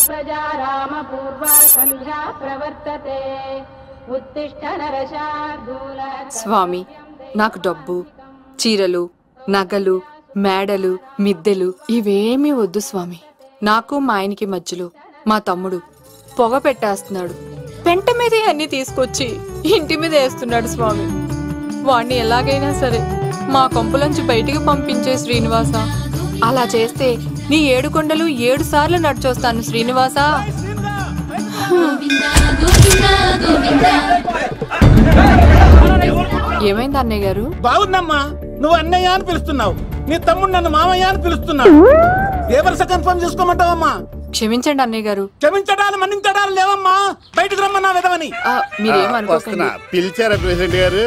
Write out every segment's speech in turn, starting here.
ప్రజా రామ పూర్వ సంధ్యా ప్రవర్తతే ఉత్తిష్ట నరశార్దూల. స్వామి, నాకు డబ్బు, చీరలు, నగలు, మేడలు, మిద్దెలు ఇవేమీ వద్దు స్వామి. నాకు మా ఆయనకి మధ్యలో మా తమ్ముడు పొగ పెట్టేస్తున్నాడు. పెంట మీదే అన్ని తీసుకొచ్చి ఇంటి మీద వేస్తున్నాడు స్వామి. వాణ్ణి ఎలాగైనా సరే మా కొంపులోంచి బయటికి పంపించే శ్రీనివాస. అలా చేస్తే నీ 7 కొండలు 7 సార్లు నడిచొస్తాను శ్రీనివాస. ఏమైంది అన్నయ్య గారు? బాగుందమ్మా, నువ్వు అన్నయ్య అని పిలుస్తున్నావు, నీ తమ్ముడు నన్ను మామయ్య అని పిలుస్తున్నాడు. ఏ వరుస కన్ఫర్మ్ చేసుకోమంటావమ్మా? క్షమించండి అన్నయ్య గారు. క్షమించడాలు మన్నించడాలు లేవమ్మా, బయటకు రమ్మన్నా విధవని. మీరేమనుకోకుండా పిలిచారా ప్రెసిడెంట్ గారు?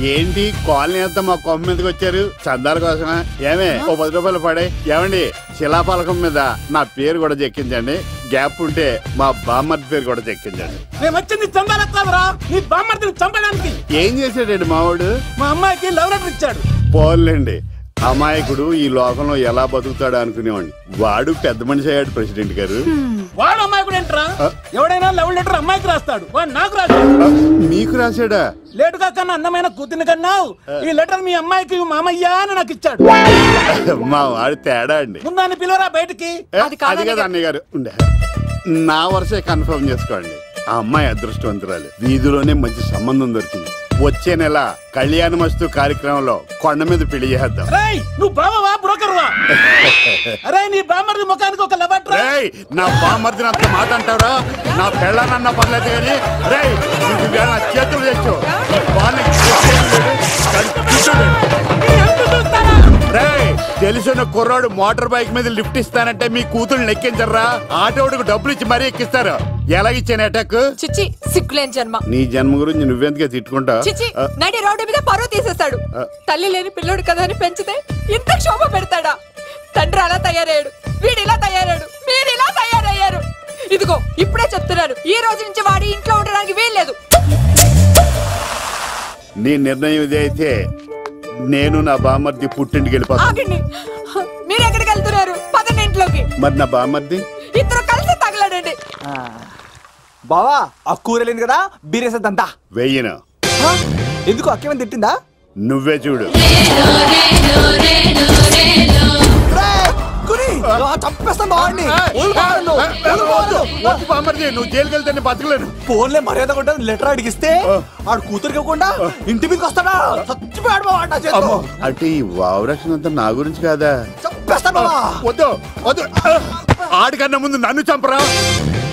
ఏంటి కాలనీ అంతా మా కొమ్మ మీదకి వచ్చారు? చందాల కోసమా? ఏమే ఓ 10 రూపాయలు పడే. ఏమండి, శిలాపాలకం మీద నా పేరు కూడా చెక్కించండి. గ్యాప్ ఉంటే మా బామ్మర్ది పేరు కూడా చెక్కించండి. నేను వచ్చింది చందాలకు కాదురా, నీ బామ్మర్దిని చంపడానికి. ఏం చేశాడండి మావాడు? మా అమ్మాయికి లవ్ లెటర్ ఇచ్చాడు. పోలేండి, అమాయకుడు ఈ లోకంలో ఎలా బతుకుతాడు అనుకునేవాడిని. వాడు పెద్ద మనిషి అయ్యాడు ప్రెసిడెంట్ గారు. వాడు అమ్మాయికుడు ఏంట్రా? ఎవడైనా లవ్ లెటర్ అమ్మాయికి రాస్తాడు, వాడు నాకు రాశాడు. మీకు రాశాడా? లేటుగా కన్నా అందమైన కూతుర్ని కన్నావు. ఈ లెటర్ మీ అమ్మాయికి మామయ్య అని నాకు ఇచ్చాడు. మా వాడు తేడా అండి. ముందాన్ని పిలవరా బయటికి. అది కదా అన్నయ్య గారు. ఉండే నా వరుసే కన్ఫర్మ్ చేసుకోండి. ఆ అమ్మాయి అదృష్టవంతురాలు. వీధిలోనే మంచి సంబంధం దొరికింది. వచ్చే నెల కళ్యాణమస్తు కార్యక్రమంలో కొండ మీద పెళ్లి చేద్దాం. నువ్వు బావవా బ్రోకర్వా? అరే నీ బామ్మర్ది ముఖానికి ఒక లెటర్. నా బామ్మర్దిని అంత మాట అంటారా? నా పెళ్ళానన్నా పర్లేదు కానీ నా చేతులు తెచ్చు. తెలిసిన కుర్రాడు మోటార్ బైక్ మీద లిఫ్ట్ ఇస్తానంటే మీ కూతురు ఎక్కించరా? ఆటోడికి డబ్బులు ఇచ్చి మరీ ఎక్కిస్తారు. ఎలాగిచ్చాను అటాక్? చిచ్చి, సిగ్గులేని జన్మ. నీ జన్మ గురించి నువ్వెందుకే తిట్టుకుంటా? చిచ్చి, నడి రోడ్డు మీద పరువు తీసేస్తాడు. తల్లి లేని పిల్లోడు కదా అని పెంచితే ఇంత క్షోభ పెడతాడా? తండ్రి అలా తయారయ్యాడు, వీడు ఇలా తయారయ్యాడు, మీరు ఇలా తయారయ్యారు. ఇదిగో ఇప్పుడే చెప్తున్నాను, ఈ రోజు నుంచి వాడి ఇంట్లో ఉండడానికి వీల్లేదు. నీ నిర్ణయం ఇదే అయితే నేను నా బామ్మర్ది పుట్టింటికి వెళ్ళిపోతాను. మీరు ఎక్కడికి వెళ్తున్నారు? పదండి ఇంట్లోకి. మరి నా బామ్మర్ది? ఇద్దరు కలిసి తగలడండి. బావా, ఆ కూరలేదు కదా, బీరేసేద్దంతా. వెయ్యను. ఎందుకు అక్కేమని తిట్టిందా? నువ్వే చూడు. నువ్వు జైలుకి వెళ్తే బతకలేను. ఫోన్లే మర్యాద కూడా లెటర్ అడిగిస్తే ఆడు కూతురికి ఇవ్వకుండా ఇంటి మీదకి వస్తాడా? చచ్చిపోయాడు. అంటే ఈ వావరక్షణ అంతా నా గురించి కాదా? చంపేస్తాను. వద్దు వద్దు, ఆడికన్నా ముందు నన్ను చంపరా.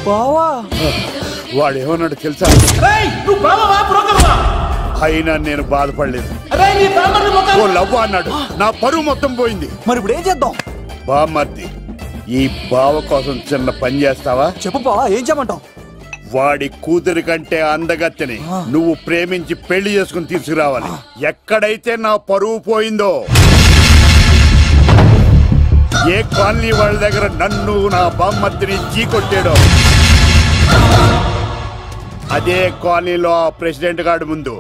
బావా, వాడు ఏమన్నాడు తెలుసా? అయినా నేను బాధపడలేదు. ఓ లవ్ అన్నాడు, నా పరువు మొత్తం పోయింది. మరి ఇప్పుడు ఏం చేద్దాం? బామ్మర్ది, ఈ బావ కోసం చిన్న పని చేస్తావా? చెప్పు బావా, ఏం చేయమంటావు? వాడి కూతురి కంటే అందగత్తెని నువ్వు ప్రేమించి పెళ్లి చేసుకుని తీసుకురావాలి. ఎక్కడైతే నా పరువు పోయిందో, ఏ కాలనీ వాళ్ళ దగ్గర నన్ను నా బామ్మర్దిని చీకొట్టాడో, అదే కాలనీలో ఆ ప్రెసిడెంట్ గారి ముందు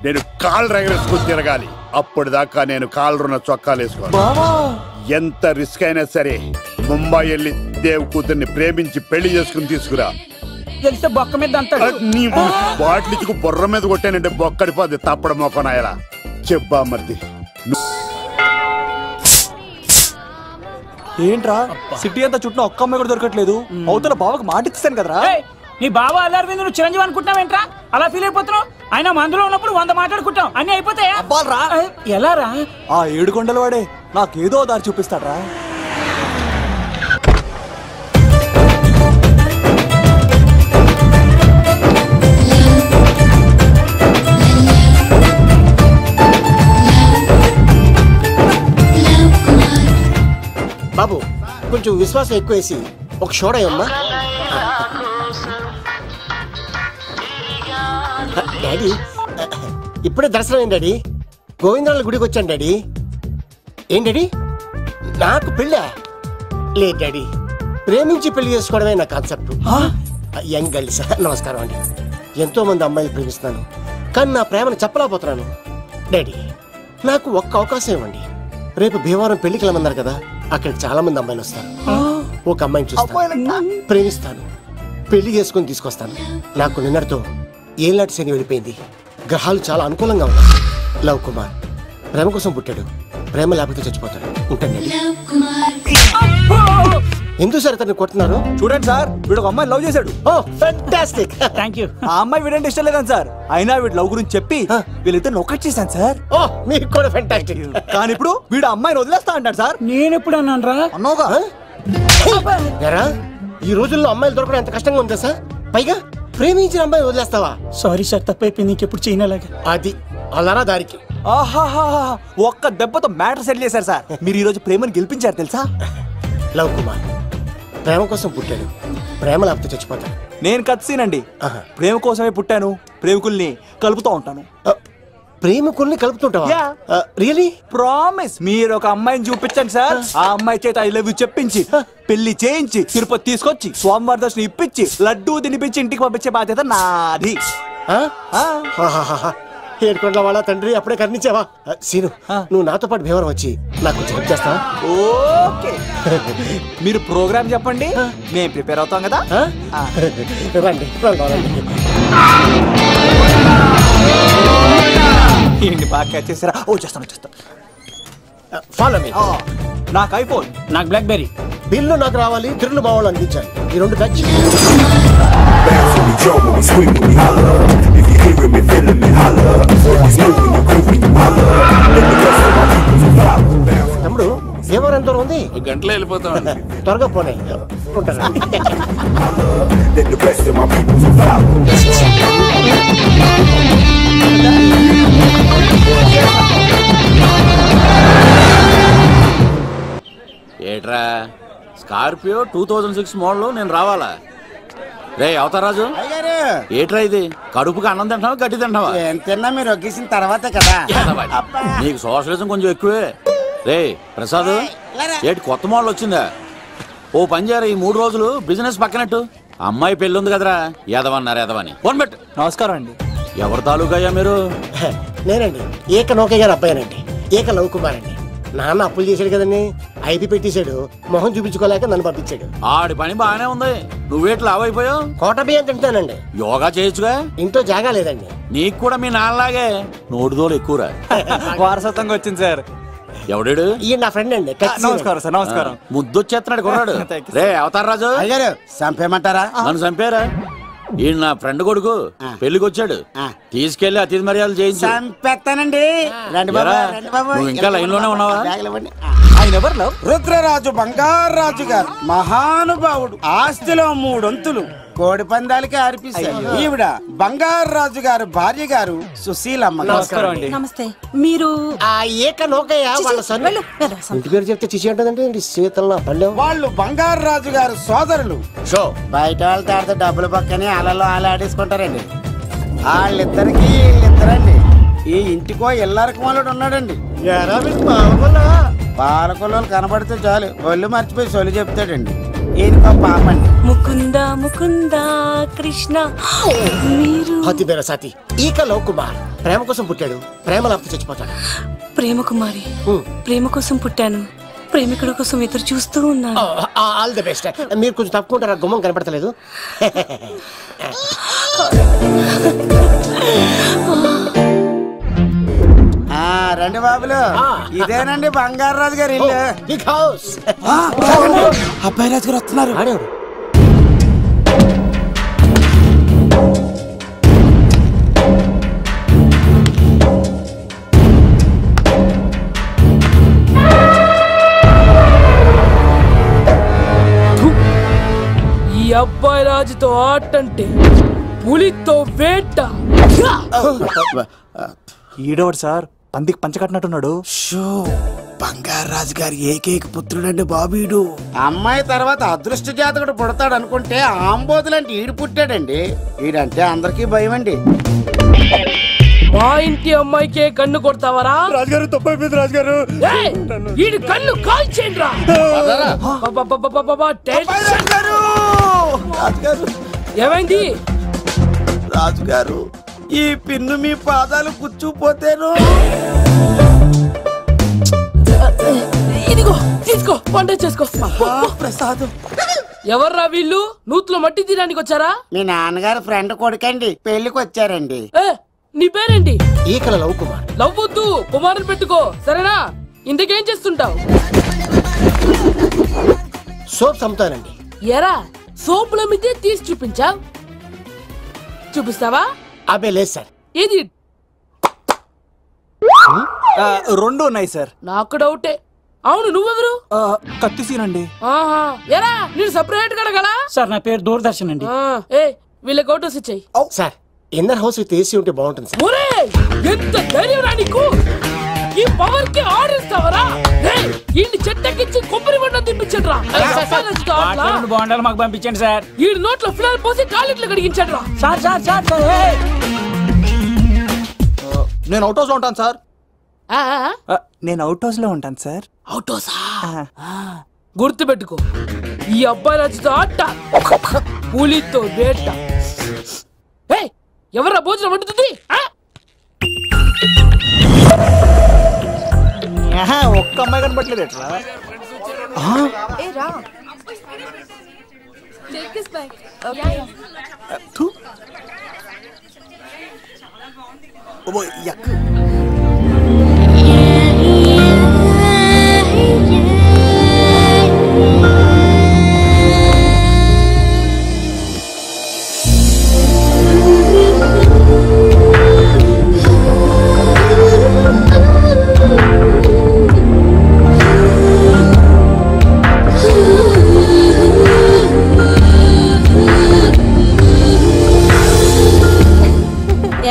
నేను కాళ్ళు రగరేసుకుని తిరగాలి. అప్పుడు దాకా నేను కాళ్ళున్న చొక్కాలు వేసుకోవాలి. ఎంత రిస్క్ అయినా సరే ముంబై వెళ్ళి దేవ్ కూతుర్ని ప్రేమించి పెళ్లి చేసుకుని తీసుకురా. తెలిస్తే బొక్క మీద నీ బాటిలికి బొర్ర మీద కొట్టానంటే బొక్కడిపోద్ది. తప్పడ మొక్కనాయలా. చెప్పా మర్ది. ఏంట్రా సిటీ అంతా చుట్టూ ఒక్క అమ్మాయి కూడా దొరకట్లేదు? అవతల బావకు మాట ఇస్తాను కదరా. నీ బావ అల్లరి మీద నువ్వు చిరంజీవి అనుకుంటున్నావేంట్రా? అలా ఫీల్ అయిపోతున్నావు. ఆయన మందులో ఉన్నప్పుడు 100 మాట్లాడుకుంటాం, అన్ని అయిపోతాయా? ఎలా రా? ఆ 7 కొండల వాడే నాకేదో దారి చూపిస్తాడ్రా. బాబు, కొంచెం విశ్వాసం ఎక్కువేసి ఒక షోడయమ్మా. డాడీ, ఇప్పుడే దర్శనం అయింది డాడీ. గోవిందరాల గుడికి వచ్చాను డాడీ. ఏం డాడీ, నాకు పెళ్ళా? లేదు డాడీ, ప్రేమించి పెళ్లి చేసుకోవడమే నా కాన్సెప్ట్. యంగ్ గర్ల్స్, నమస్కారం అండి. ఎంతో మంది అమ్మాయిలు ప్రేమిస్తున్నాను, కానీ నా ప్రేమను చెప్పలేకపోతున్నాను. డాడీ, నాకు ఒక్క అవకాశం ఇవ్వండి. రేపు భీమవరం పెళ్లికి వెళ్ళమన్నారు కదా, అక్కడికి చాలా మంది అమ్మాయిలు వస్తారు. ఒక అమ్మాయిని చూస్తాను, ప్రేమిస్తాను, పెళ్లి చేసుకుని తీసుకొస్తాను. నాకు నిన్నటితో ఏళ్ళనాటి శని వెళ్ళిపోయింది. గ్రహాలు చాలా అనుకూలంగా ఉన్నాయి. లవ్ కుమార్ ప్రేమ కోసం పుట్టాడు, ప్రేమ లేకపోతే చచ్చిపోతాడు. ఉంటానండి. ఎందుకు సార్ తను కొడుతున్నారు? చూడండి సార్, వీడు ఒక అమ్మాయి లవ్ చేశాడు. Oh fantastic. Thank you. ఆ అమ్మాయి వీడంటే ఇష్టం లేదని సార్, అయినా వీడు లవ్ గురించి చెప్పి వీళ్ళిద్దరు ఒకటి చేశాను సార్. ఓ మీకు కూడా ఫెంటాస్టిక్. కానీ ఇప్పుడు వీడు అమ్మాయిని వదిలేస్తా అంటాడు సార్. నేను ఎప్పుడు అన్నాను రా? అన్నోగా ఎరా ఈ రోజుల్లో అమ్మాయిలు దొరకడం ఎంత కష్టంగా ఉందా సార్? పైగా ప్రేమించిన అమ్మాయి వదిలేస్తావా? సారీ సార్, తప్పైపోయింది. ఇంకెప్పుడు చేయనలాగా. అది అలారా దారికి. ఆహాహా, ఒక్క దెబ్బతో మ్యాటర్ సెటిల్ చేశారు సార్. మీరు ఈ రోజు ప్రేమను గెలిపించారు తెలుసా? లవ్ కుమార్ ప్రేమ కోసం పుట్టాడు, ప్రేమ లేకపోతే చచ్చిపోతాడు. నేను కత్సీనండి. ఆహా. ప్రేమ కోసమే పుట్టాను, ప్రేమికుల్ని కలుపుతూ ఉంటాను. ప్రేమికుల్ని కలుపుతుంటావా? Yeah. రియలీ? ప్రామిస్. మీరు ఒక అమ్మాయిని చూపించండి సార్, ఆ అమ్మాయి చేత ఐ లవ్ యూ చెప్పించి పెళ్లి చేయించి తిరుపతి తీసుకొచ్చి స్వామివారి దర్శనం ఇప్పించి లడ్డూ తినిపించి ఇంటికి పంపించే బాధ్యత నాది. ఏడుకొండల వాళ్ళ తండ్రి అప్పుడే కర్ణించావా? సీను నువ్వు నాతో పాటు భీవరం వచ్చి నాకు కొంచెం హెల్ప్ చేస్తావా? ఓకే. మీరు ప్రోగ్రామ్ చెప్పండి, మేము ప్రిపేర్ అవుతాం కదా. రండి రండి. ఏంటి బాగా క్యాచ్ చేసారా? ఓ చేస్తాను. Follow me. నాకు ఐఫోన్, నాకు బ్లాక్ బెర్రీ. బిల్లు నాకు రావాలి, తిరులు మా వాళ్ళు అందించాలి. ఈ రెండు ఖర్చు. తమ్ముడు భీమవరం ఎంత దూరం ఉంది? గంటలో వెళ్ళిపోతాం. త్వరగా పోనీ. ఉంటాను. ఏట్రా స్కార్పియో 2006 మోడల్ నేను రావాలా? రే అవతారాజు, ఏట్రా ఇది? కడుపుకి అన్నం తింటావా గడ్డి తింటావా? తిన్నా మీరు ఒగ్గేసిన తర్వాతే కదా. నీకు సోషలిజం కొంచెం ఎక్కువే. రే ప్రసాద్, ఏటి కొత్త మోడల్ వచ్చిందా? ఓ పని చేయరా, ఈ 3 రోజులు బిజినెస్ పక్కనట్టు. అమ్మాయి పెళ్ళి ఉంది కదరా, ఎదవన్నారు ఎదవని ఫోన్ పెట్టు. నమస్కారం అండి. ఎవరి తాలూకయ్యా మీరు? నేనండి ఏక నౌకే గారు అబ్బాయినండి, ఏక లవ్ కుమార్ అండి. నాన్న అప్పులు చేశాడు కదండి, ఐపీ పెట్టేశాడు. మొహం చూపించుకోలేక నన్ను పంపించాడు. ఆడి పని బాగానే ఉంది, నువ్వేటి లావైపోయావు? కోట బియ్యం తింటానండి. యోగా చేయొచ్చుగా? ఇంట్లో జాగా లేదండి. నీకు కూడా మీ నాన్నలాగే నోటిదోలు ఎక్కువరా. వారసత్వంగా వచ్చింది సార్. ఎవడాడు? ఈయన నా ఫ్రెండ్ అండి. నమస్కారం సార్. నమస్కారం. ముద్దొచ్చేస్తున్నాడు కొన్నాడు. రే అవతార్ రాజు, అయ్యారు చంపేయమంటారా? నన్ను చంపారా? ఈయన నా ఫ్రెండ్ కొడుకు పెళ్లికి వచ్చాడు, తీసుకెళ్లి అతిథి మర్యాదలు చేయించు. చంపేస్తానండి. రండి బాబు, రండి బాబు. నువ్వు ఇంకా లైన్ లోనే ఉన్నావా? ఆయన ఎవరు లవ్? రుద్రరాజు బంగారాజు గారు మహానుభావుడు. ఆస్తిలో 3 వంతులు కోడి పందాలకి అర్పిస్తారు. ఈవిడ బంగారాజు గారు భార్య గారు సుశీలమ్మ. నమస్కారం అండి. నమస్తే. మీరు ఆ ఏక నౌకయ్య వాళ్ళ సన్. ఇంటి పేరు చెప్తే చిచి అంటుందంటే శీతల పల్లె. వాళ్ళు బంగారాజు గారు సోదరులు. షో బయట వాళ్ళ తాడితే డబ్బులు పక్కనే అలలో ఆలాడేసుకుంటారండి. వాళ్ళిద్దరికి వీళ్ళిద్దరండి. ఈ ఇంటికో ఇల్లరకం వాళ్ళు ఉన్నాడండి. పాలకొల్లు కనబడితే చాలు ఒళ్ళు మర్చిపోయి సొలి చెప్తాడండి. ఈయనకో పాపండి. ముకుంద ముకుంద కృష్ణ. మీరు హతి బేర సాతి ఈక లవ్ కుమార్ ప్రేమ కోసం పుట్టాడు, ప్రేమ లేకపోతే చచ్చిపోతాడు. ప్రేమ కుమారి. ప్రేమ కోసం పుట్టాను, ప్రేమికుడు కోసం ఎదురు చూస్తూ ఉన్నాను. All the best. మీరు కొంచెం తప్పుకుంటారా? గుమ్మం కనపడతలేదు. రండి బాబులు, ఇదేనండి బంగారాజు గారి ఇల్లు. Big house. అబ్బాయి రాజు గారు వస్తున్నారు. ఆడేవాడు ఈ అబ్బాయి రాజుతో ఆటంటే పులితో వేట. ఈడోడు సార్, పందికి పంచ కట్టినట్టున్నాడు. బంగారాజు గారి ఏకైక పుత్రుడండి బాబీడు. అమ్మాయి తర్వాత అదృష్ట జాతకుడు పుడతాడు అనుకుంటే ఆంబోతులంటే ఈడు పుట్టాడండి. ఈడంటే అందరికీ భయం అండి. మా ఇంటి అమ్మాయికే కన్ను కొడతావరా? రాజుగారు తప్పైపోయింది రాజుగారు. ఈడు కన్ను కాల్చేయండి రా. ఏమైంది రాజుగారు? ఈ పిన్ను మీ పాదాలు కూర్చుపోతేను. ఇదిగో తీసుకో, వంట చేసుకో. ప్రసాదం. ఎవర్రా వీళ్ళు నూతులో మట్టి తీయడానికి వచ్చారా? మీ నాన్నగారు ఫ్రెండ్ కొడుకండి, పెళ్లికి వచ్చారండి. నీ పేరేంటి? ఈకల లవ్ కుమార్. లవ్ వద్దు, కుమారుని పెట్టుకో సరేనా? ఇంతకేం చేస్తుంటావు? సోప్స్ అమ్ముతానండి. ఎరా సోపుల మీద తీసి చూపించావు, చూపిస్తావా? అబ్బే లేదు సార్. ఏది? రెండు ఉన్నాయి సార్. నాకు డౌటే. అవును నువ్వెవరు? కత్తిసీనండి. ఎరా నేను సపరేట్ కడగల? సార్ నా పేరు దూరదర్శన్ అండి. వీళ్ళ ఫోటోస్ ఇచ్చాయి. Sir inner house with AC ఉంటే బాగుంటుంది సార్. ఒరే ఎంత ధైర్యం రా నీకు! ఈ పవర్ కి ఆర్డర్ ఇస్తావరా? వీడిని చెట్టెక్కించి కొబ్బరి బండ తిప్పించండి రా. బాండాలు మాకు పంపించండి సార్. ఈ నోట్లో ఫిల్టర్ పోసి టాయిలెట్లు కడిగించండి రా. సార్ సార్ సార్ నేను అవుట్ హౌస్ లో ఉంటాను సార్. నేను అవుట్ హౌస్ లో ఉంటాను సార్. అవుట్ హౌసా? గుర్తు పెట్టుకో, ఈ అబ్బాయి రాజుతో ఆట, పులితో వేట. ఎవరా భోజనం వండుతుంది? ఒక్క అమ్మాయి కనబట్లేదు ఎట్లా?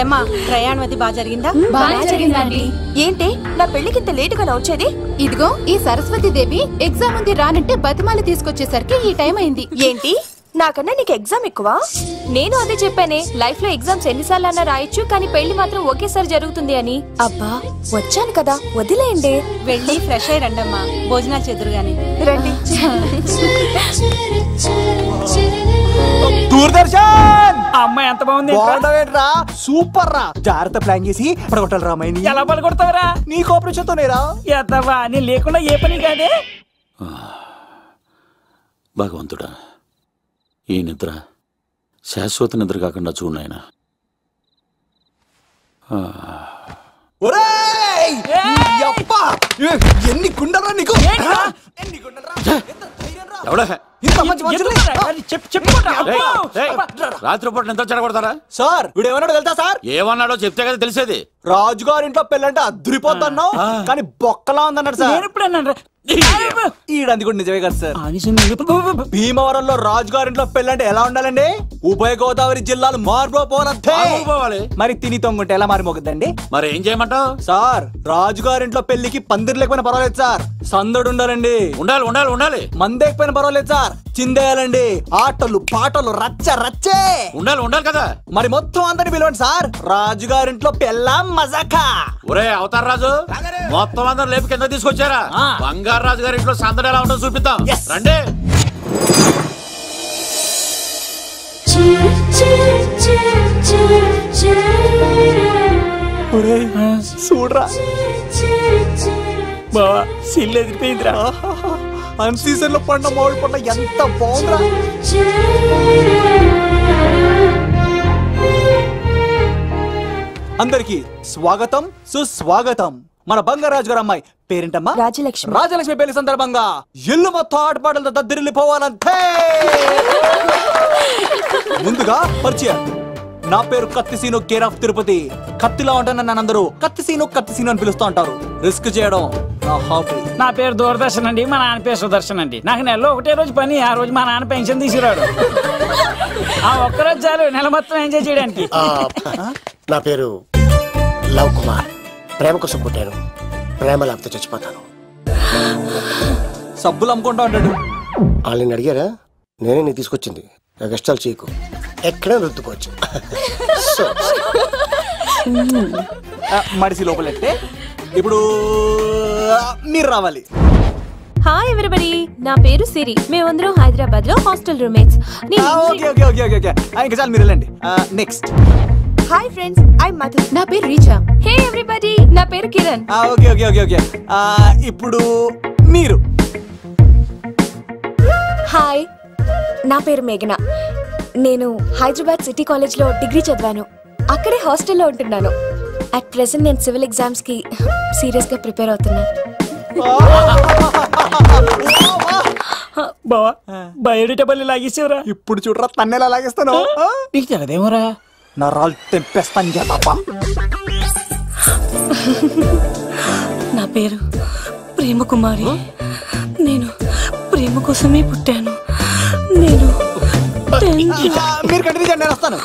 ఏమా ప్రయాణం అది బాగా జరిగిందా? బాగా జరిగిందండి. ఏంటి నా పెళ్లికి ఇంత లేటుగా వచ్చేది? ఇదిగో ఈ సరస్వతి దేవి ఎగ్జామ్ ఉంది రానంటే బతిమాలి తీసుకొచ్చేసరికి ఈ టైం అయింది. ఏంటి నాకన్నా నీకు ఎగ్జామ్ ఎక్కువ? నేను అదే చెప్పానే, లైఫ్ లో ఎగ్జామ్స్ ఎన్నిసార్లు అన్నా రాయొచ్చు, కానీ పెళ్లి మాత్రం ఒకేసారి జరుగుతుంది అని. అబ్బా వచ్చాను కదా వదిలేయండి. వెళ్ళి ఫ్రెష్ అయ్యి రండమ్మా, భోజనాలు చెదురు గాని రండి. దూరదర్శన్ అమ్మాయి ఎంత బాగుంది! బాగుండవేట్రా, సూపర్ రా. జాగ్రత్త ప్లాన్ చేసి పడగొట్టాలి రామాయణి. ఎలా పడగొడతావరా? నీ కోఆపరేషన్ తోనేరా. ఎత్తవా నీ లేకుండా ఏ పని కాదే. భగవంతుడా, ఈ నిద్ర శాశ్వత నిద్ర కాకుండా చూడు నాయనా. ఎన్ని గుండెలరా నీకు! రాత్రిపూట ఎంత చెడగొడతారా సార్? వీడు ఏమన్నాడు తెలుసా సార్? ఏమన్నాడో చెప్తే కదా తెలిసేది. రాజుగారి ఇంట్లో పెళ్ళంటే అద్దరిపోతున్నావు, కానీ బొక్కలా ఉందన్నాడు సార్. ఈడంది కూడా నిజమే కదా సార్. భీమవరంలో రాజుగారింట్లో పెళ్ళంటే ఎలా ఉండాలండి? ఉభయ గోదావరి జిల్లాలు మారిపోవాలి. మరి తిని తొంగుంటే ఎలా మారిపోతుందండి? మరి ఏం చేయమంటావు సార్? రాజుగారింట్లో పెళ్లికి పందిరి లేకపోయినా పర్వాలేదు సార్, సందడు ఉండాలండి. ఉండాలి ఉండాలి ఉండాలి. మందేకపోయినా పర్వాలేదు సార్, చిందేయాలండి. ఆటలు పాటలు రచ్చ రచ్చే ఉండాలి ఉండాలి కదా. మరి మొత్తం అందరిని పిలవండి సార్, రాజుగారింట్లో పెళ్ళాం మజాకా. ఒరే అవతార్ రాజు, మొత్తం అందరు లేపు కింద తీసుకొచ్చారా? బంగారు రాజు గారి ఇంట్లో సందడి ఎలా ఉంటుందో చూపిద్దాం రండి. చూడరా బావా, సిల్లు ఎదిరిపోయిందిరా. అన్ సీజన్ లో పండ మామిడి పంట ఎంత బాగుందిరా. అందరికి స్వాగతం సుస్వాగతం. మన బంగారాజు గారు అమ్మాయి పేరేంటమ్మా? రాజలక్ష్మి. రాజలక్ష్మి పెళ్లి సందర్భంగా ఇల్లు మొత్తం ఆటపాటలతో దద్దరిల్లిపోవాలంతే. ముందుగా పరిచయం, నా పేరు కత్తిసీను, కేర్ ఆఫ్ తిరుపతి. కత్తిలా ఉంటాను నన్ను అందరూ కత్తిసీను కత్తిసీను అని పిలుస్తూ ఉంటారు. రిస్క్ చేయడం నా హాబీ. నా పేరు దూరదర్శన్ అండి, మా నాన్న పేరు సుదర్శన్ అండి. నాకు నెలలో ఒకటే రోజు పని, ఆ రోజు మా నాన్న పెన్షన్ తీసుకురాడు. ఆ ఒక్కరోజు చాలు నెల మొత్తం ఎంజాయ్ చేయడానికి. నా పేరు లవ్ కుమార్. ప్రేమ కోసం పుట్టాను, ప్రేమ లేకపోతే చచ్చిపోతాను. సబ్బులు అమ్ముకుంటా ఉంటాడు. వాళ్ళని అడిగారా? నేనే నీ తీసుకొచ్చింది. కష్టాలు చేయకు, ఎక్కడే రుద్దుకోవచ్చు. మడిసి లోపలెట్టే. ఇప్పుడు మీరు రావాలి. హాయ్ ఎవ్రీబడి, నా పేరు సిరి. మేమందరం హైదరాబాద్ లో హాస్టల్ రూమ్మేట్స్. ఇంకా చాలు, మీరు వెళ్ళండి. Next. Hi friends, I Madhu. నా పేరు రీచా. హే ఎవ్రీబడి, నా పేరు Kiran. Okay okay okay okay. ఇప్పుడు మీరు. హాయ్ నా పేరు మేఘన. నేను హైదరాబాద్ సిటీ కాలేజ్లో డిగ్రీ చదివాను. అక్కడే హాస్టల్లో ఉంటున్నాను. అట్ ప్రెసెంట్ నేను సివిల్ ఎగ్జామ్స్కి సీరియస్గా ప్రిపేర్ అవుతున్నాను. బావా బయోడేటా బల్లి లాగేసేవరా. ఇప్పుడు చూడరా తన్నేలా లాగేస్తాను. నీకు తెలదేమోరా. నా రాళ్ళు తెంపేస్తాను తప్ప. నా పేరు ప్రేమ కుమారి. నేను ప్రేమ కోసమే పుట్టాను. నేను మీరు కంటిన్యూ, నేను వస్తాను.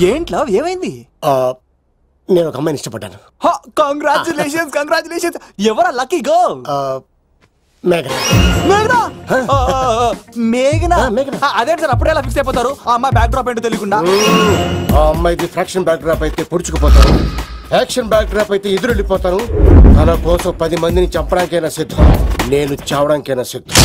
ఏంట్లో ఏమైంది? నేను ఒక అమ్మాయిని ఇష్టపడ్డాను. Congratulations congratulations. ఎవరా లక్కీ గర్ల్? మేఘన. మేఘన మేఘన అదే సార్. అప్పుడే ఎలా ఫిక్స్ అయిపోతారు? ఆ అమ్మాయి బ్యాక్ డ్రాప్ ఏంటో తెలియకుండా. ఆ అమ్మాయిది ఫ్రాక్షన్ బ్యాక్ డ్రాప్ అయితే పొడుచుకుపోతాను, యాక్షన్ బ్యాక్ డ్రాప్ అయితే ఎదురెళ్ళిపోతాను. తన కోసం 10 మందిని చంపడానికైనా సిద్ధం, నేను చావడానికైనా సిద్ధం.